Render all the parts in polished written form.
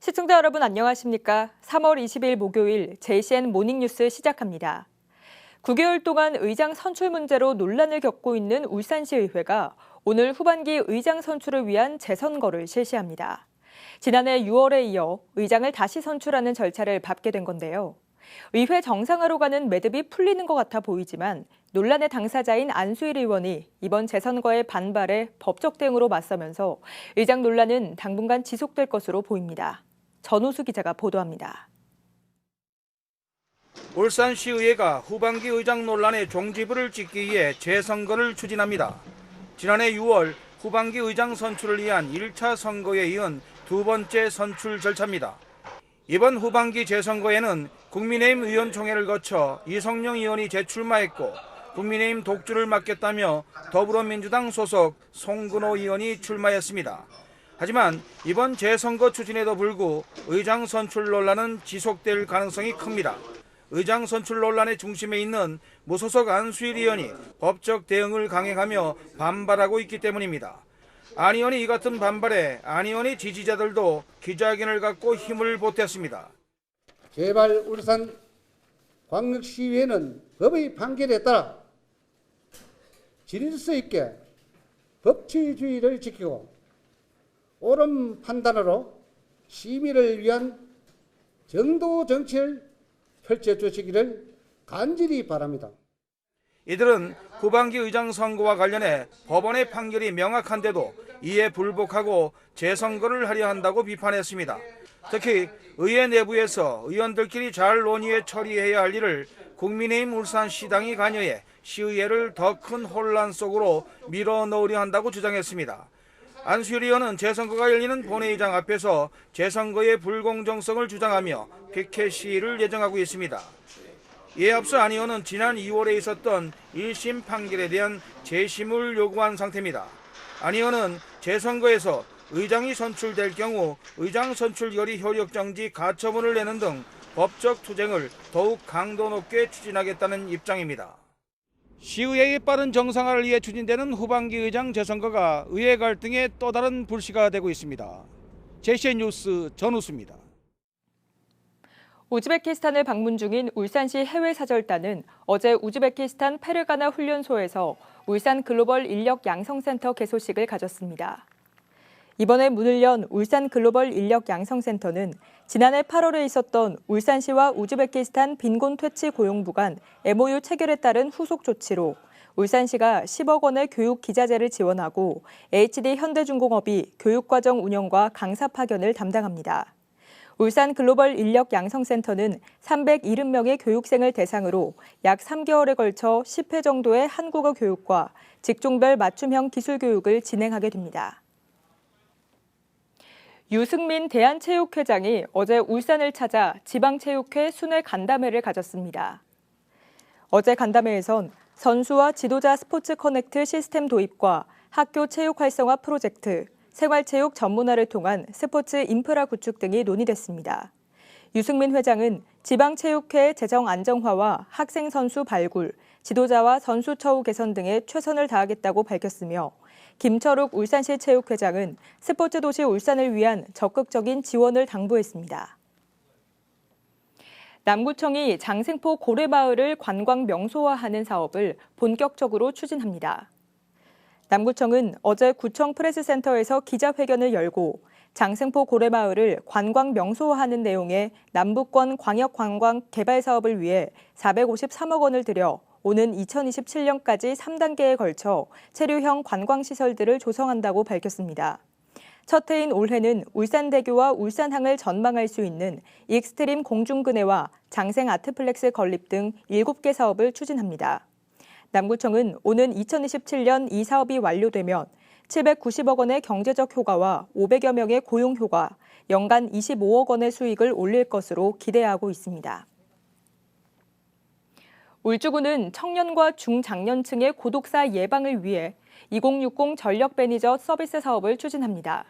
시청자 여러분 안녕하십니까? 3월 20일 목요일 JCN 모닝뉴스 시작합니다. 9개월 동안 의장 선출 문제로 논란을 겪고 있는 울산시의회가 오늘 후반기 의장 선출을 위한 재선거를 실시합니다. 지난해 6월에 이어 의장을 다시 선출하는 절차를 밟게 된 건데요. 의회 정상화로 가는 매듭이 풀리는 것 같아 보이지만 논란의 당사자인 안수일 의원이 이번 재선거의 반발에 법적 대응으로 맞서면서 의장 논란은 당분간 지속될 것으로 보입니다. 전우수 기자가 보도합니다. 울산시의회가 후반기 의장 논란의 종지부를 찍기 위해 재선거를 추진합니다. 지난해 6월 후반기 의장 선출을 위한 1차 선거에 이은 두 번째 선출 절차입니다. 이번 후반기 재선거에는 국민의힘 의원총회를 거쳐 이성영 의원이 재출마했고 국민의힘 독주를 맡겠다며 더불어민주당 소속 송근호 의원이 출마했습니다. 하지만 이번 재선거 추진에도 불구 의장 선출 논란은 지속될 가능성이 큽니다. 의장 선출 논란의 중심에 있는 무소속 안수일 의원이 법적 대응을 강행하며 반발하고 있기 때문입니다. 안 의원이 이 같은 반발에 안 의원의 지지자들도 기자회견을 갖고 힘을 보탰습니다. 제발 울산 광역시의회는 법의 판결에 따라 질서 있게 법치주의를 지키고 옳은 판단으로 시민을 위한 정도 정치를 펼쳐주시기를 간절히 바랍니다. 이들은 후반기 의장 선거와 관련해 법원의 판결이 명확한데도 이에 불복하고 재선거를 하려 한다고 비판했습니다. 특히 의회 내부에서 의원들끼리 잘 논의해 처리해야 할 일을 국민의힘 울산시당이 관여해 시의회를 더 큰 혼란 속으로 밀어넣으려 한다고 주장했습니다. 안수일 의원은 재선거가 열리는 본회의장 앞에서 재선거의 불공정성을 주장하며 피켓 시위를 예정하고 있습니다. 이에 앞서 안 의원은 지난 2월에 있었던 1심 판결에 대한 재심을 요구한 상태입니다. 안 의원은 재선거에서 의장이 선출될 경우 의장 선출결의 효력정지 가처분을 내는 등 법적 투쟁을 더욱 강도 높게 추진하겠다는 입장입니다. 시의회의 빠른 정상화를 위해 추진되는 후반기 의장 재선거가 의회 갈등의 또 다른 불씨가 되고 있습니다. JCN 뉴스 전우수입니다. 우즈베키스탄을 방문 중인 울산시 해외사절단은 어제 우즈베키스탄 페르가나 훈련소에서 울산 글로벌 인력 양성센터 개소식을 가졌습니다. 이번에 문을 연 울산 글로벌 인력 양성센터는 지난해 8월에 있었던 울산시와 우즈베키스탄 빈곤 퇴치 고용부 간 MOU 체결에 따른 후속 조치로 울산시가 10억 원의 교육 기자재를 지원하고 HD 현대중공업이 교육과정 운영과 강사 파견을 담당합니다. 울산 글로벌 인력 양성센터는 370명의 교육생을 대상으로 약 3개월에 걸쳐 10회 정도의 한국어 교육과 직종별 맞춤형 기술 교육을 진행하게 됩니다. 유승민 대한체육회장이 어제 울산을 찾아 지방체육회 순회 간담회를 가졌습니다. 어제 간담회에선 선수와 지도자 스포츠 커넥트 시스템 도입과 학교 체육 활성화 프로젝트, 생활체육 전문화를 통한 스포츠 인프라 구축 등이 논의됐습니다. 유승민 회장은 지방체육회 재정 안정화와 학생 선수 발굴, 지도자와 선수 처우 개선 등에 최선을 다하겠다고 밝혔으며 김철욱 울산시 체육회장은 스포츠 도시 울산을 위한 적극적인 지원을 당부했습니다. 남구청이 장생포 고래마을을 관광 명소화하는 사업을 본격적으로 추진합니다. 남구청은 어제 구청 프레스센터에서 기자회견을 열고 장생포 고래마을을 관광 명소화하는 내용의 남부권 광역관광 개발 사업을 위해 453억 원을 들여 오는 2027년까지 3단계에 걸쳐 체류형 관광시설들을 조성한다고 밝혔습니다. 첫 해인 올해는 울산대교와 울산항을 전망할 수 있는 익스트림 공중근해와 장생 아트플렉스 건립 등 7개 사업을 추진합니다. 남구청은 오는 2027년 이 사업이 완료되면 790억 원의 경제적 효과와 500여 명의 고용 효과, 연간 25억 원의 수익을 올릴 것으로 기대하고 있습니다. 울주군은 청년과 중장년층의 고독사 예방을 위해 2060 전력 매니저 서비스 사업을 추진합니다.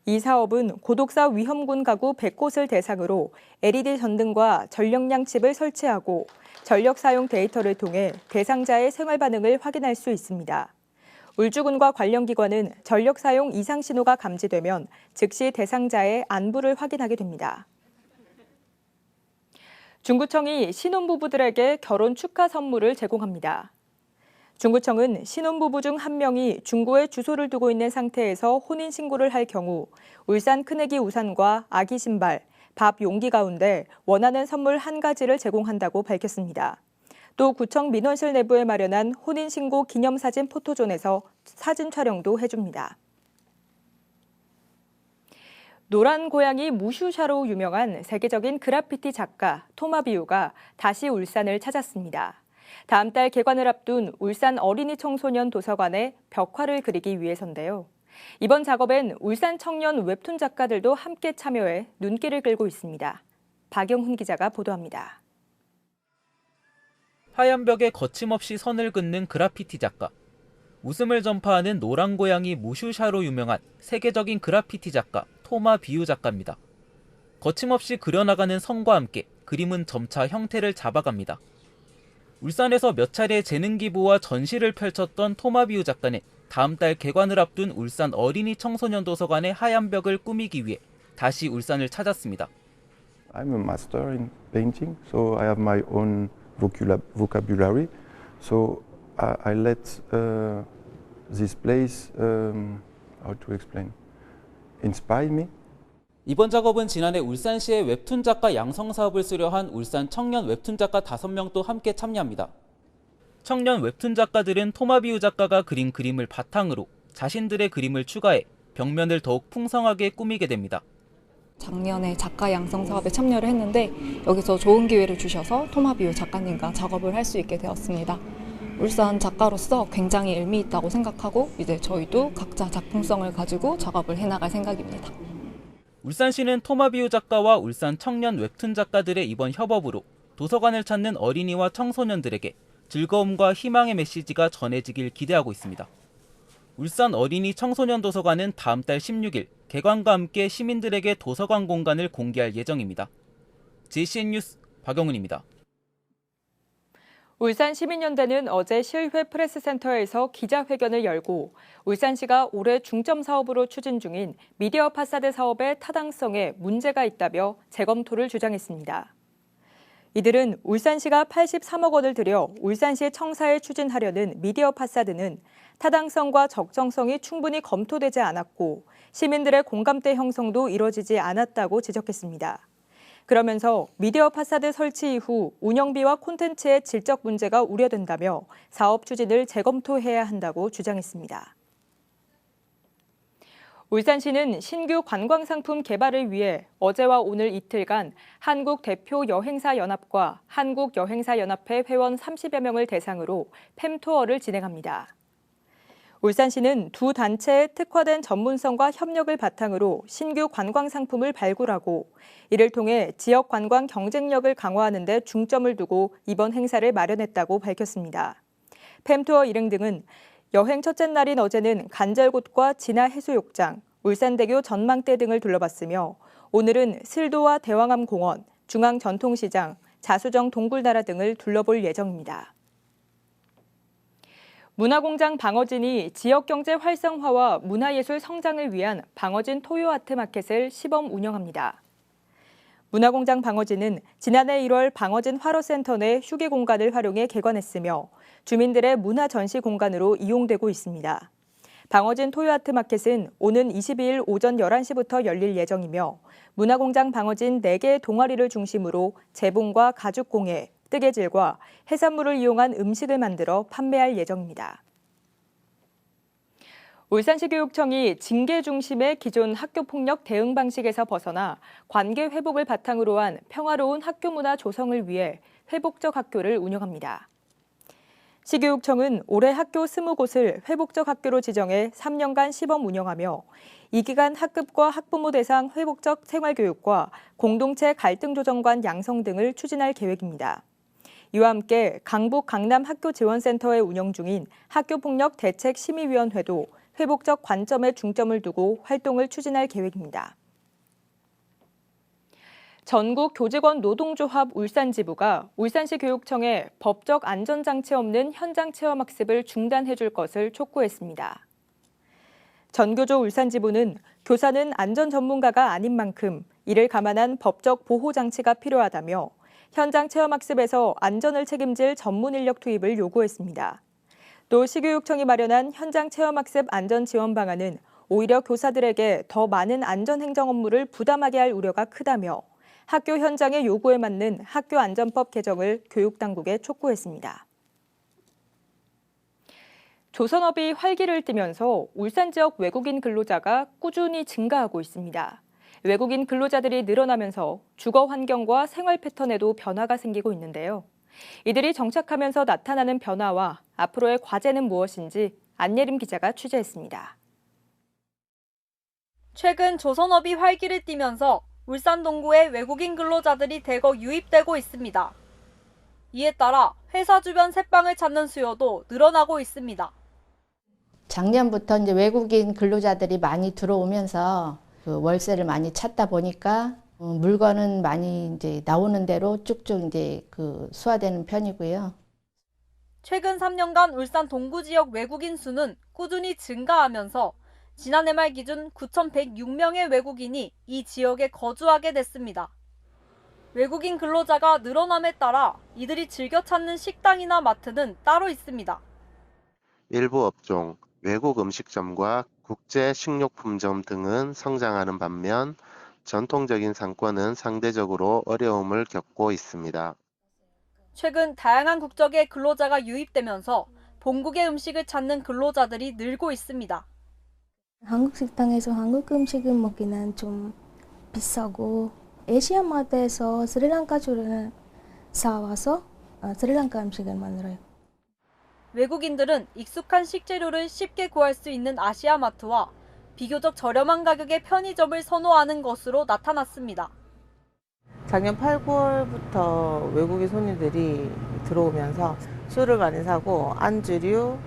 이 사업은 고독사 위험군 가구 100곳을 대상으로 LED 전등과 전력량 칩을 설치하고 전력 사용 데이터를 통해 대상자의 생활 반응을 확인할 수 있습니다. 울주군과 관련 기관은 전력 사용 이상 신호가 감지되면 즉시 대상자의 안부를 확인하게 됩니다. 중구청이 신혼부부들에게 결혼 축하 선물을 제공합니다. 중구청은 신혼부부 중 한 명이 중구에 주소를 두고 있는 상태에서 혼인신고를 할 경우 울산 큰애기 우산과 아기 신발, 밥 용기 가운데 원하는 선물 한 가지를 제공한다고 밝혔습니다. 또 구청 민원실 내부에 마련한 혼인신고 기념사진 포토존에서 사진 촬영도 해줍니다. 노란 고양이 무슈샤로 유명한 세계적인 그래피티 작가 토마비우가 다시 울산을 찾았습니다. 다음 달 개관을 앞둔 울산 어린이 청소년 도서관에 벽화를 그리기 위해서인데요. 이번 작업엔 울산 청년 웹툰 작가들도 함께 참여해 눈길을 끌고 있습니다. 박영훈 기자가 보도합니다. 하얀 벽에 거침없이 선을 긋는 그래피티 작가. 웃음을 전파하는 노란 고양이 무슈샤로 유명한 세계적인 그래피티 작가 토마 비우 작가입니다. 거침없이 그려나가는 선과 함께 그림은 점차 형태를 잡아갑니다. 울산에서 몇 차례 재능 기부와 전시를 펼쳤던 토마 비우 작가는 다음 달 개관을 앞둔 울산 어린이 청소년 도서관의 하얀 벽을 꾸미기 위해 다시 울산을 찾았습니다. I'm a master in painting, so I have my own vocabulary. So I let this place, how to explain, inspire me. 이번 작업은 지난해 울산시의 웹툰 작가 양성 사업을 수료한 울산 청년 웹툰 작가 5명도 함께 참여합니다. 청년 웹툰 작가들은 토마비우 작가가 그린 그림을 바탕으로 자신들의 그림을 추가해 벽면을 더욱 풍성하게 꾸미게 됩니다. 작년에 작가 양성 사업에 참여를 했는데 여기서 좋은 기회를 주셔서 토마비우 작가님과 작업을 할 수 있게 되었습니다. 울산 작가로서 굉장히 의미 있다고 생각하고 이제 저희도 각자 작품성을 가지고 작업을 해나갈 생각입니다. 울산시는 토마비우 작가와 울산 청년 웹툰 작가들의 이번 협업으로 도서관을 찾는 어린이와 청소년들에게 즐거움과 희망의 메시지가 전해지길 기대하고 있습니다. 울산 어린이 청소년 도서관은 다음 달 16일 개관과 함께 시민들에게 도서관 공간을 공개할 예정입니다. JCN 뉴스 박영훈입니다. 울산시민연대는 어제 실회 프레스센터에서 기자회견을 열고 울산시가 올해 중점 사업으로 추진 중인 미디어 파사드 사업의 타당성에 문제가 있다며 재검토를 주장했습니다. 이들은 울산시가 83억 원을 들여 울산시 청사에 추진하려는 미디어 파사드는 타당성과 적정성이 충분히 검토되지 않았고 시민들의 공감대 형성도 이뤄지지 않았다고 지적했습니다. 그러면서 미디어 파사드 설치 이후 운영비와 콘텐츠의 질적 문제가 우려된다며 사업 추진을 재검토해야 한다고 주장했습니다. 울산시는 신규 관광상품 개발을 위해 어제와 오늘 이틀간 한국대표여행사연합과 한국여행사연합회 회원 30여 명을 대상으로 팸투어를 진행합니다. 울산시는 두 단체의 특화된 전문성과 협력을 바탕으로 신규 관광상품을 발굴하고 이를 통해 지역 관광 경쟁력을 강화하는 데 중점을 두고 이번 행사를 마련했다고 밝혔습니다. 팸투어 일행 등은 여행 첫째 날인 어제는 간절곶과 진화 해수욕장, 울산대교 전망대 등을 둘러봤으며 오늘은 슬도와 대왕암 공원, 중앙전통시장, 자수정 동굴나라 등을 둘러볼 예정입니다. 문화공장 방어진이 지역경제 활성화와 문화예술 성장을 위한 방어진 토요아트 마켓을 시범 운영합니다. 문화공장 방어진은 지난해 1월 방어진 활어센터 내 휴게 공간을 활용해 개관했으며 주민들의 문화 전시 공간으로 이용되고 있습니다. 방어진 토요아트 마켓은 오는 22일 오전 11시부터 열릴 예정이며 문화공장 방어진 4개의 동아리를 중심으로 재봉과 가죽공예, 뜨개질과 해산물을 이용한 음식을 만들어 판매할 예정입니다. 울산시 교육청이 징계 중심의 기존 학교폭력 대응 방식에서 벗어나 관계 회복을 바탕으로 한 평화로운 학교 문화 조성을 위해 회복적 학교를 운영합니다. 시교육청은 올해 학교 20곳을 회복적 학교로 지정해 3년간 시범 운영하며 이 기간 학급과 학부모 대상 회복적 생활교육과 공동체 갈등 조정관 양성 등을 추진할 계획입니다. 이와 함께 강북 강남 학교지원센터에 운영 중인 학교폭력 대책심의위원회도 회복적 관점에 중점을 두고 활동을 추진할 계획입니다. 전국 교직원 노동조합 울산지부가 울산시 교육청에 법적 안전장치 없는 현장 체험학습을 중단해 줄 것을 촉구했습니다. 전교조 울산지부는 교사는 안전 전문가가 아닌 만큼 이를 감안한 법적 보호장치가 필요하다며 현장 체험학습에서 안전을 책임질 전문 인력 투입을 요구했습니다. 또 시교육청이 마련한 현장 체험학습 안전 지원 방안은 오히려 교사들에게 더 많은 안전 행정 업무를 부담하게 할 우려가 크다며 학교 현장의 요구에 맞는 학교 안전법 개정을 교육당국에 촉구했습니다. 조선업이 활기를 띠면서 울산 지역 외국인 근로자가 꾸준히 증가하고 있습니다. 외국인 근로자들이 늘어나면서 주거 환경과 생활 패턴에도 변화가 생기고 있는데요. 이들이 정착하면서 나타나는 변화와 앞으로의 과제는 무엇인지 안예림 기자가 취재했습니다. 최근 조선업이 활기를 띠면서 울산 동구에 외국인 근로자들이 대거 유입되고 있습니다. 이에 따라 회사 주변 새빵을 찾는 수요도 늘어나고 있습니다. 작년부터 이제 외국인 근로자들이 많이 들어오면서 그 월세를 많이 찾다 보니까 물건은 많이 이제 나오는 대로 쭉쭉 이제 그 수화되는 편이고요. 최근 3년간 울산 동구 지역 외국인 수는 꾸준히 증가하면서 지난해 말 기준 9,106명의 외국인이 이 지역에 거주하게 됐습니다. 외국인 근로자가 늘어남에 따라 이들이 즐겨 찾는 식당이나 마트는 따로 있습니다. 일부 업종, 외국 음식점과 국제 식료품점 등은 성장하는 반면 전통적인 상권은 상대적으로 어려움을 겪고 있습니다. 최근 다양한 국적의 근로자가 유입되면서 본국의 음식을 찾는 근로자들이 늘고 있습니다. 한국 식당에서 한국 음식을 먹기는 좀 비싸고 아시아마트에서 스리랑카 주를 사와서 스리랑카 음식을 만들어요. 외국인들은 익숙한 식재료를 쉽게 구할 수 있는 아시아마트와 비교적 저렴한 가격의 편의점을 선호하는 것으로 나타났습니다. 작년 8, 9월부터 외국인 손님들이 들어오면서 술을 많이 사고 안주류,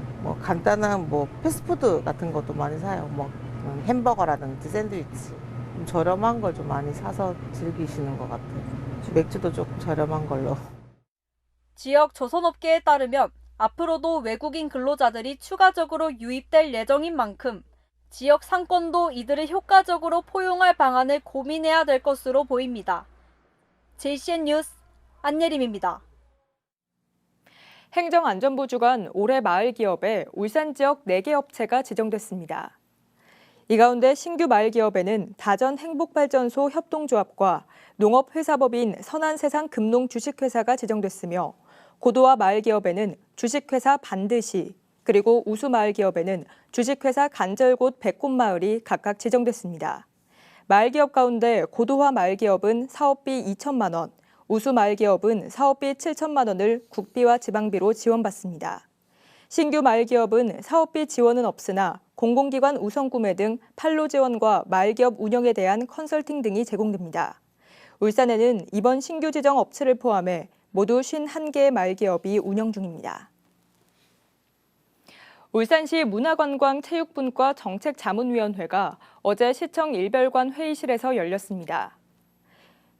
간단한 패스트푸드 같은 것도 많이 사요. 햄버거라든지 샌드위치. 좀 저렴한 걸 좀 많이 사서 즐기시는 것 같아요. 맥주도 조금 저렴한 걸로. 지역 조선업계에 따르면 앞으로도 외국인 근로자들이 추가적으로 유입될 예정인 만큼 지역 상권도 이들을 효과적으로 포용할 방안을 고민해야 될 것으로 보입니다. JCN 뉴스 안예림입니다. 행정안전부 주관 올해 마을 기업에 울산 지역 4개 업체가 지정됐습니다. 이 가운데 신규 마을 기업에는 다전 행복발전소 협동조합과 농업회사법인 선한세상 금농주식회사가 지정됐으며 고도화 마을 기업에는 주식회사 반드시, 그리고 우수 마을 기업에는 주식회사 간절곶 백곶마을이 각각 지정됐습니다. 마을 기업 가운데 고도화 마을 기업은 사업비 2천만 원, 우수 마을 기업은 사업비 7천만 원을 국비와 지방비로 지원받습니다. 신규 마을 기업은 사업비 지원은 없으나 공공기관 우선 구매 등 판로 지원과 마을 기업 운영에 대한 컨설팅 등이 제공됩니다. 울산에는 이번 신규 지정 업체를 포함해 모두 51개의 마을 기업이 운영 중입니다. 울산시 문화관광체육분과 정책자문위원회가 어제 시청 일별관 회의실에서 열렸습니다.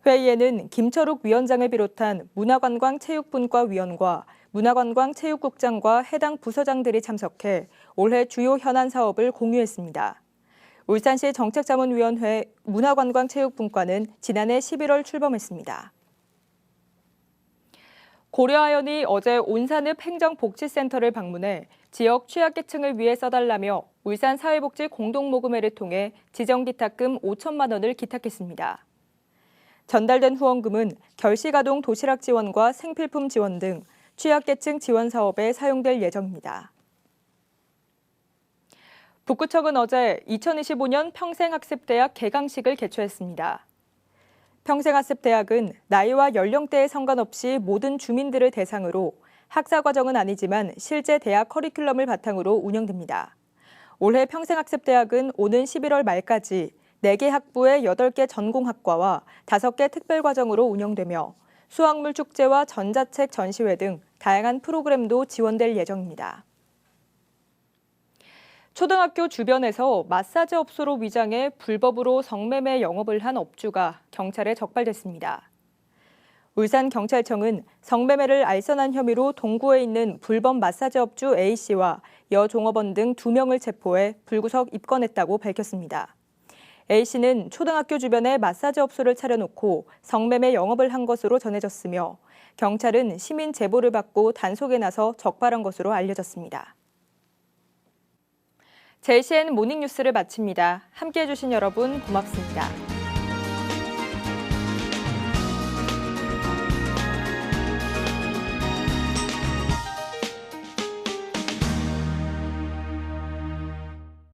회의에는 김철욱 위원장을 비롯한 문화관광체육분과 위원과 문화관광체육국장과 해당 부서장들이 참석해 올해 주요 현안 사업을 공유했습니다. 울산시 정책자문위원회 문화관광체육분과는 지난해 11월 출범했습니다. 고려아연이 어제 온산읍 행정복지센터를 방문해 지역 취약계층을 위해 써달라며 울산 사회복지 공동모금회를 통해 지정기탁금 5천만 원을 기탁했습니다. 전달된 후원금은 결시가동 도시락 지원과 생필품 지원 등 취약계층 지원 사업에 사용될 예정입니다. 북구청은 어제 2025년 평생학습대학 개강식을 개최했습니다. 평생학습대학은 나이와 연령대에 상관없이 모든 주민들을 대상으로 학사과정은 아니지만 실제 대학 커리큘럼을 바탕으로 운영됩니다. 올해 평생학습대학은 오는 11월 말까지 4개 학부의 8개 전공학과와 5개 특별과정으로 운영되며 수학물 축제와 전자책 전시회 등 다양한 프로그램도 지원될 예정입니다. 초등학교 주변에서 마사지 업소로 위장해 불법으로 성매매 영업을 한 업주가 경찰에 적발됐습니다. 울산경찰청은 성매매를 알선한 혐의로 동구에 있는 불법 마사지 업주 A씨와 여종업원 등 2명을 체포해 불구속 입건했다고 밝혔습니다. A씨는 초등학교 주변에 마사지 업소를 차려놓고 성매매 영업을 한 것으로 전해졌으며 경찰은 시민 제보를 받고 단속에 나서 적발한 것으로 알려졌습니다. JCN 모닝뉴스를 마칩니다. 함께해 주신 여러분 고맙습니다.